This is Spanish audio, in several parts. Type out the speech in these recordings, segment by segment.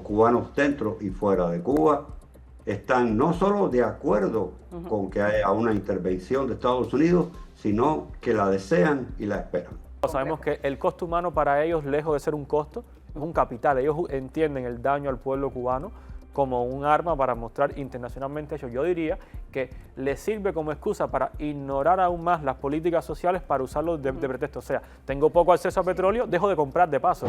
cubanos dentro y fuera de Cuba están no solo de acuerdo con que haya una intervención de Estados Unidos, sino que la desean y la esperan. Sabemos que el costo humano para ellos, lejos de ser un costo, es un capital. Ellos entienden el daño al pueblo cubano como un arma para mostrar internacionalmente eso. Yo diría que les sirve como excusa para ignorar aún más las políticas sociales para usarlo de pretexto. O sea, tengo poco acceso a petróleo, dejo de comprar de paso.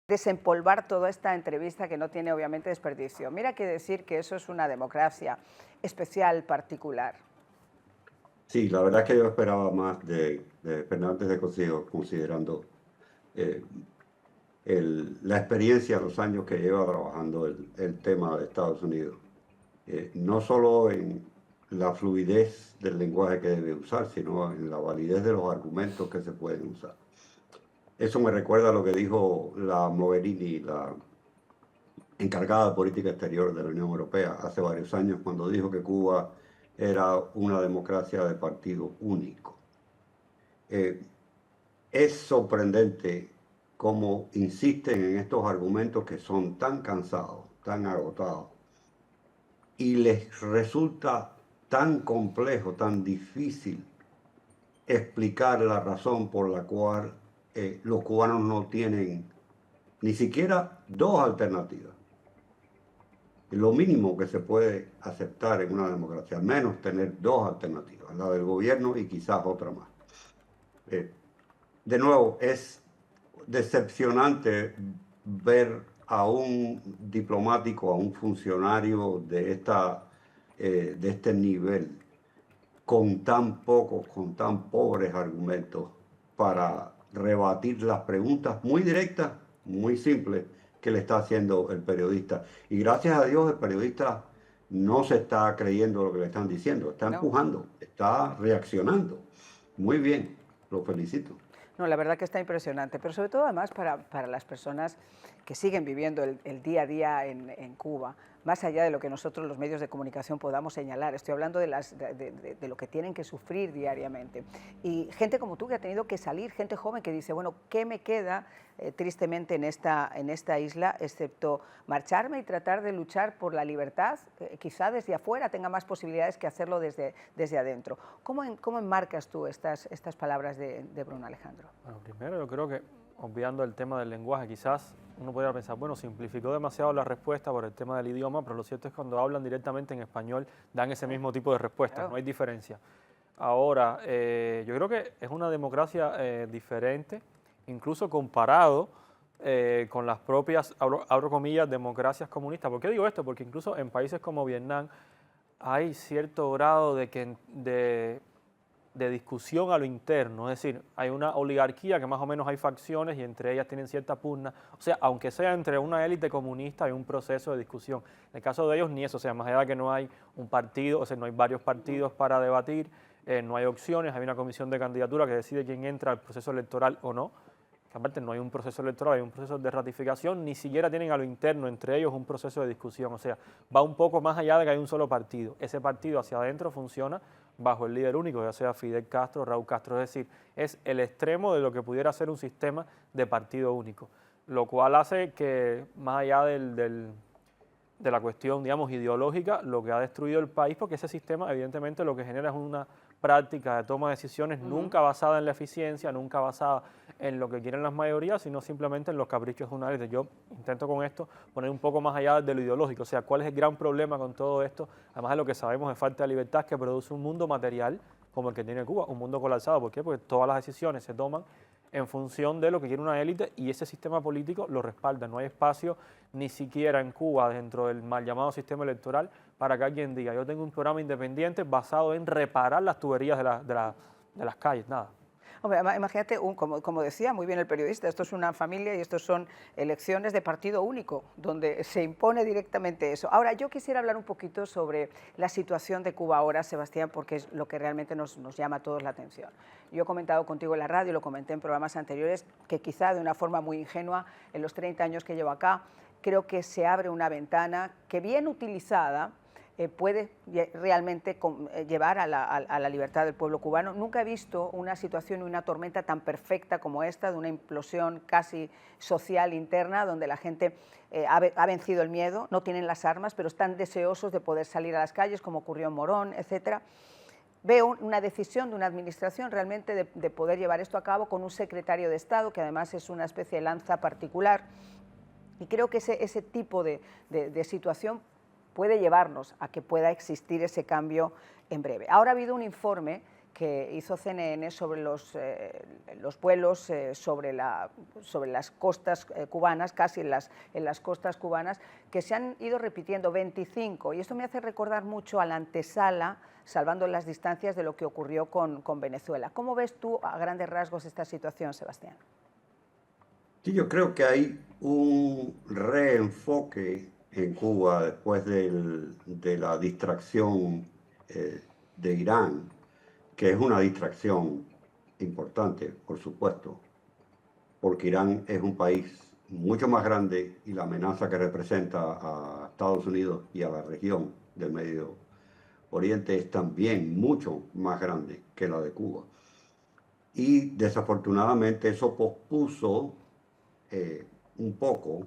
Desempolvar toda esta entrevista que no tiene obviamente desperdicio. Mira que decir que eso es una democracia especial, particular. Sí, la verdad es que yo esperaba más de Fernández de Cosío, considerando la experiencia, los años que lleva trabajando el tema de Estados Unidos. No solo en la fluidez del lenguaje que debe usar, sino en la validez de los argumentos que se pueden usar. Eso me recuerda a lo que dijo la Mogherini, la encargada de política exterior de la Unión Europea, hace varios años, cuando dijo que Cuba era una democracia de partido único. Es sorprendente cómo insisten en estos argumentos que son tan cansados, tan agotados, y les resulta tan complejo, tan difícil explicar la razón por la cual los cubanos no tienen ni siquiera dos alternativas. Lo mínimo que se puede aceptar en una democracia, al menos tener dos alternativas, la del gobierno y quizás otra más. De nuevo, es decepcionante ver a un diplomático, a un funcionario de este nivel, con tan pocos, con tan pobres argumentos para rebatir las preguntas muy directas, muy simples, que le está haciendo el periodista. Y gracias a Dios el periodista no se está creyendo lo que le están diciendo, está empujando, está reaccionando. Muy bien, lo felicito. No, la verdad que está impresionante, pero sobre todo además para las personas que siguen viviendo el día a día en Cuba, más allá de lo que nosotros los medios de comunicación podamos señalar. Estoy hablando de lo que tienen que sufrir diariamente. Y gente como tú que ha tenido que salir, gente joven que dice, bueno, ¿qué me queda tristemente en esta isla, excepto marcharme y tratar de luchar por la libertad? Quizá desde afuera tenga más posibilidades que hacerlo desde adentro. ¿Cómo enmarcas tú estas palabras de Bruno Alejandro? Bueno, primero yo creo que, obviando el tema del lenguaje, quizás uno podría pensar, bueno, simplificó demasiado la respuesta por el tema del idioma, pero lo cierto es que cuando hablan directamente en español dan ese mismo tipo de respuestas, claro. No hay diferencia. Ahora, yo creo que es una democracia diferente, incluso comparado con las propias, abro comillas, democracias comunistas. ¿Por qué digo esto? Porque incluso en países como Vietnam hay cierto grado de discusión a lo interno, es decir, hay una oligarquía que más o menos hay facciones y entre ellas tienen cierta pugna, o sea, aunque sea entre una élite comunista hay un proceso de discusión. En el caso de ellos ni eso, o sea, más allá de que no hay un partido, o sea, no hay varios partidos para debatir, no hay opciones, hay una comisión de candidatura que decide quién entra al proceso electoral o no, que aparte no hay un proceso electoral, hay un proceso de ratificación, ni siquiera tienen a lo interno entre ellos un proceso de discusión, o sea, va un poco más allá de que hay un solo partido. Ese partido hacia adentro funciona bajo el líder único, ya sea Fidel Castro o Raúl Castro, es decir, es el extremo de lo que pudiera ser un sistema de partido único, lo cual hace que más allá de la cuestión, digamos, ideológica, lo que ha destruido el país, porque ese sistema evidentemente lo que genera es una práctica de toma de decisiones nunca basada en la eficiencia, nunca basada en lo que quieren las mayorías, sino simplemente en los caprichos de una élite. Yo intento con esto poner un poco más allá de lo ideológico, o sea, cuál es el gran problema con todo esto, además de lo que sabemos de falta de libertad que produce un mundo material como el que tiene Cuba, un mundo colapsado. ¿Por qué? Porque todas las decisiones se toman en función de lo que quiere una élite y ese sistema político lo respalda. No hay espacio ni siquiera en Cuba, dentro del mal llamado sistema electoral, para que alguien diga, yo tengo un programa independiente basado en reparar las tuberías de las calles, nada. Hombre, imagínate, como decía muy bien el periodista, esto es una familia y esto son elecciones de partido único, donde se impone directamente eso. Ahora, yo quisiera hablar un poquito sobre la situación de Cuba ahora, Sebastián, porque es lo que realmente nos llama a todos la atención. Yo he comentado contigo en la radio, lo comenté en programas anteriores, que quizá de una forma muy ingenua, en los 30 años que llevo acá, creo que se abre una ventana que bien utilizada puede realmente llevar a la libertad del pueblo cubano. Nunca he visto una situación y una tormenta tan perfecta como esta, de una implosión casi social interna, donde la gente ha vencido el miedo, no tienen las armas, pero están deseosos de poder salir a las calles, como ocurrió en Morón, etcétera. Veo una decisión de una administración realmente de poder llevar esto a cabo con un secretario de Estado, que además es una especie de lanza particular, y creo que ese tipo de situación puede llevarnos a que pueda existir ese cambio en breve. Ahora ha habido un informe que hizo CNN sobre los vuelos sobre las costas cubanas, casi en las costas cubanas, que se han ido repitiendo 25, y esto me hace recordar mucho a la antesala, salvando las distancias, de lo que ocurrió con Venezuela. ¿Cómo ves tú a grandes rasgos esta situación, Sebastián? Sí, yo creo que hay un reenfoque en Cuba después de la distracción de Irán, que es una distracción importante, por supuesto, porque Irán es un país mucho más grande y la amenaza que representa a Estados Unidos y a la región del Medio Oriente es también mucho más grande que la de Cuba. Y desafortunadamente eso pospuso un poco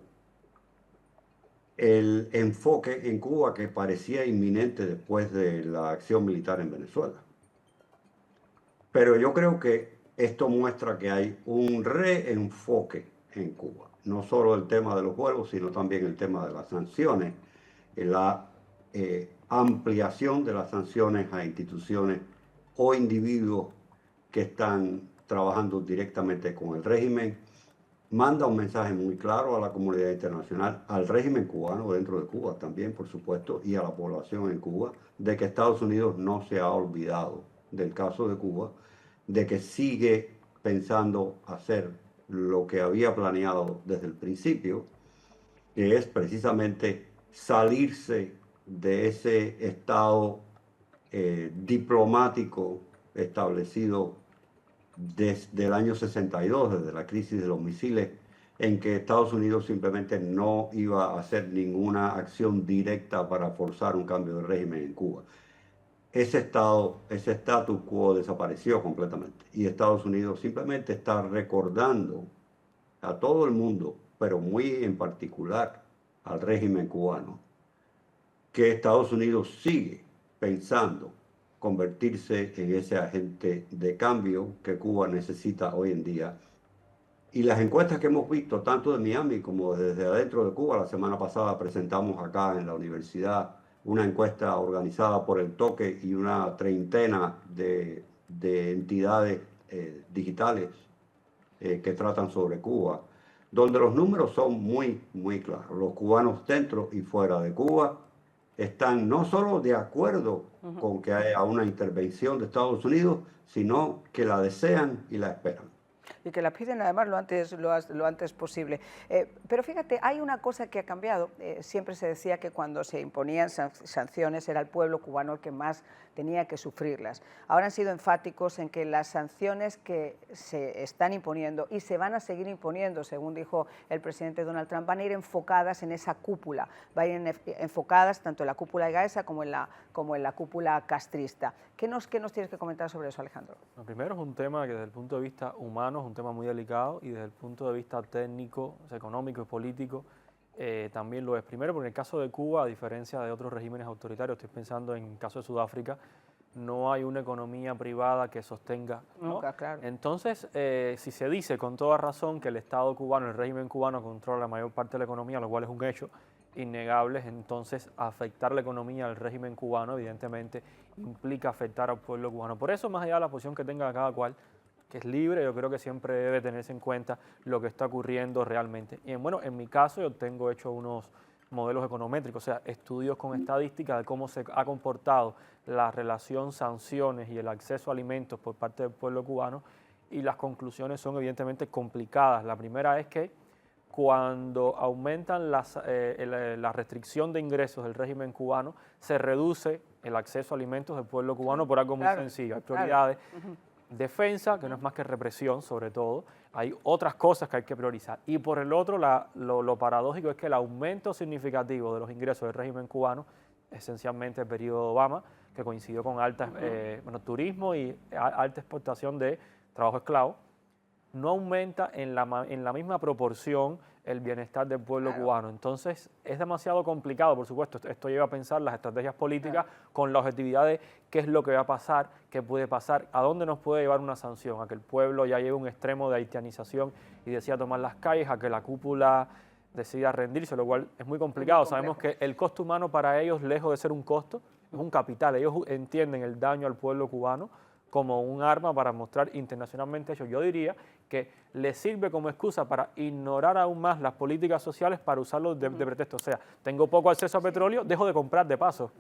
el enfoque en Cuba que parecía inminente después de la acción militar en Venezuela. Pero yo creo que esto muestra que hay un reenfoque en Cuba, no solo el tema de los vuelos, sino también el tema de las sanciones, la ampliación de las sanciones a instituciones o individuos que están trabajando directamente con el régimen. Manda un mensaje muy claro a la comunidad internacional, al régimen cubano dentro de Cuba también, por supuesto, y a la población en Cuba, de que Estados Unidos no se ha olvidado del caso de Cuba, de que sigue pensando hacer lo que había planeado desde el principio, que es precisamente salirse de ese estado diplomático establecido desde el año 62, desde la crisis de los misiles, en que Estados Unidos simplemente no iba a hacer ninguna acción directa para forzar un cambio de régimen en Cuba. Ese status quo desapareció completamente y Estados Unidos simplemente está recordando a todo el mundo, pero muy en particular al régimen cubano, que Estados Unidos sigue pensando convertirse en ese agente de cambio que Cuba necesita hoy en día. Y las encuestas que hemos visto, tanto de Miami como desde adentro de Cuba, la semana pasada presentamos acá en la universidad una encuesta organizada por el Toque y una treintena de entidades digitales que tratan sobre Cuba, donde los números son muy, muy claros. Los cubanos dentro y fuera de Cuba están no solo de acuerdo con que haya una intervención de Estados Unidos, sino que la desean y la esperan. Y que la piden además lo antes posible. Pero fíjate, hay una cosa que ha cambiado. Siempre se decía que cuando se imponían sanciones era el pueblo cubano el que más tenía que sufrirlas. Ahora han sido enfáticos en que las sanciones que se están imponiendo y se van a seguir imponiendo, según dijo el presidente Donald Trump, van a ir enfocadas en esa cúpula, van a ir enfocadas tanto en la cúpula gaesa como en la cúpula castrista. ¿Qué nos tienes que comentar sobre eso, Alejandro? Lo primero es un tema que desde el punto de vista humano es un tema muy delicado y desde el punto de vista técnico, económico y político también lo es. Primero, porque en el caso de Cuba, a diferencia de otros regímenes autoritarios, estoy pensando en el caso de Sudáfrica, no hay una economía privada que sostenga, ¿no? Nunca, claro. Entonces, si se dice con toda razón que el Estado cubano, el régimen cubano controla la mayor parte de la economía, lo cual es un hecho innegable, entonces afectar la economía del régimen cubano evidentemente implica afectar al pueblo cubano. Por eso, más allá de la posición que tenga cada cual, que es libre, yo creo que siempre debe tenerse en cuenta lo que está ocurriendo realmente. Y bueno, en mi caso yo tengo hecho unos modelos econométricos, o sea, estudios con estadísticas de cómo se ha comportado la relación sanciones y el acceso a alimentos por parte del pueblo cubano, y las conclusiones son evidentemente complicadas. La primera es que cuando aumentan la restricción de ingresos del régimen cubano, se reduce el acceso a alimentos del pueblo cubano por algo muy sencillo. Hay prioridades. Defensa, que no es más que represión, sobre todo. Hay otras cosas que hay que priorizar. Y por el otro, lo paradójico es que el aumento significativo de los ingresos del régimen cubano esencialmente el periodo Obama, que coincidió con alta, turismo y alta exportación de trabajo esclavo, no aumenta en la misma proporción el bienestar del pueblo cubano. Entonces, es demasiado complicado, por supuesto. Esto lleva a pensar las estrategias políticas con la objetividad de qué es lo que va a pasar, qué puede pasar, a dónde nos puede llevar una sanción, a que el pueblo ya lleve un extremo de haitianización y decida tomar las calles, a que la cúpula decida rendirse, lo cual es muy complicado. Sabemos que el costo humano para ellos, lejos de ser un costo, es un capital. Ellos entienden el daño al pueblo cubano como un arma para mostrar internacionalmente eso. Yo diría que les sirve como excusa para ignorar aún más las políticas sociales para usarlo de pretexto. O sea, tengo poco acceso a petróleo, dejo de comprar de paso.